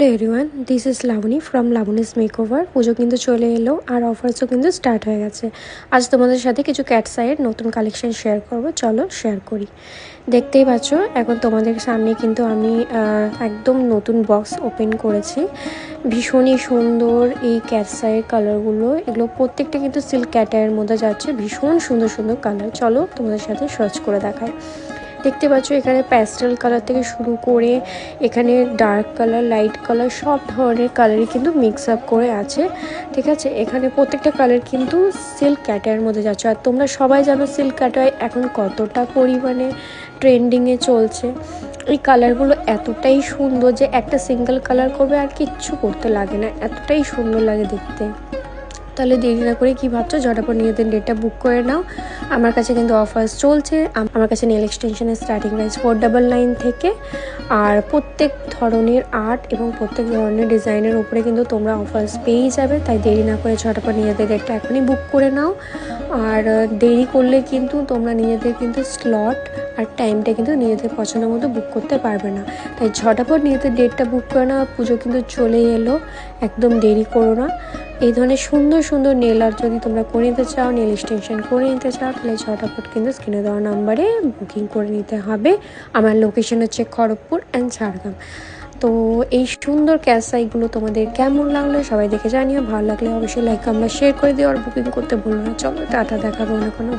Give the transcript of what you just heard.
Hello everyone, this is Labani from Labani's makeover. Pujo কিন্তু চলে এলো আর অফার্সও কিন্তু স্টার্ট হয়ে গেছে। আজ তোমাদের সাথে কিছু ক্যাটসাইয়ের নতুন কালেকশন শেয়ার করব, চলো শেয়ার করি। দেখতেই পাচ্ছ এখন তোমাদের সামনে কিন্তু আমি একদম নতুন বক্স ওপেন করেছি। ভীষণই সুন্দর এই ক্যাটসাইয়ের কালারগুলো, এগুলো প্রত্যেকটা কিন্তু সিল্ক ক্যাটারের মধ্যে যাচ্ছে। ভীষণ সুন্দর সুন্দর কালার, চলো তোমাদের সাথে সার্চ করে দেখায়। দেখতে পাচ্ছ এখানে প্যাস্টেল কালার থেকে শুরু করে এখানে ডার্ক কালার, লাইট কালার, সব ধরনের কালারই কিন্তু মিক্স আপ করে আছে। ঠিক আছে, এখানে প্রত্যেকটা কালার কিন্তু সিল্ক ক্যাটারের মধ্যে যাচ্ছে। আর তোমরা সবাই জানো সিল্ক ক্যাটার এখন কতটা পরিমাণে ট্রেন্ডিংয়ে চলছে। এই কালারগুলো এতটাই সুন্দর যে একটা সিঙ্গেল কালার করবে আর কিচ্ছু করতে লাগে না, এতটাই সুন্দর লাগে দেখতে। তাহলে দেরি না করে কী ভাবছো, ঝটাপট নিজেদের ডেটটা বুক করে নাও। আমার কাছে কিন্তু অফার্স চলছে। আমার কাছে নেল এক্সটেনশনের স্টার্টিং প্রাইস 499 থেকে, আর প্রত্যেক ধরনের আর্ট এবং প্রত্যেক ধরনের ডিজাইনের উপরে কিন্তু তোমরা অফার্স পেয়েই যাবে। তাই দেরি না করে ঝটাপট নিজেদের ডেটটা এখনই বুক করে নাও। আর দেরি করলে কিন্তু তোমরা নিজেদের কিন্তু স্লট আর টাইমটা কিন্তু নিজেদের পছন্দ মতো বুক করতে পারবে না। তাই ঝটাপট নিজেদের ডেটটা বুক করে নাও। পুজো কিন্তু চলেই এলো, একদম দেরি করো না। এই ধরনের সুন্দর সুন্দর নেল আর্ট যদি তোমরা করে নিতে চাও, নেল এক্সটেনশন করে নিতে চাও, তাহলে ঝটাপট কিন্তু স্ক্রিনে দেওয়া নাম্বারে বুকিং করে নিতে হবে। আমার লোকেশন হচ্ছে খড়গপুর অ্যান্ড ঝাড়গ্রাম। তো এই সুন্দর ক্যাটসাইগুলো তোমাদের কেমন লাগলো সবাই দেখে জানিও। ভালো লাগলে অবশ্যই লাইক, কমেন্ট, শেয়ার করে দিও আর বুকিং করতে ভুলো না। চলো টাটা, দেখাবো অন্য কোনো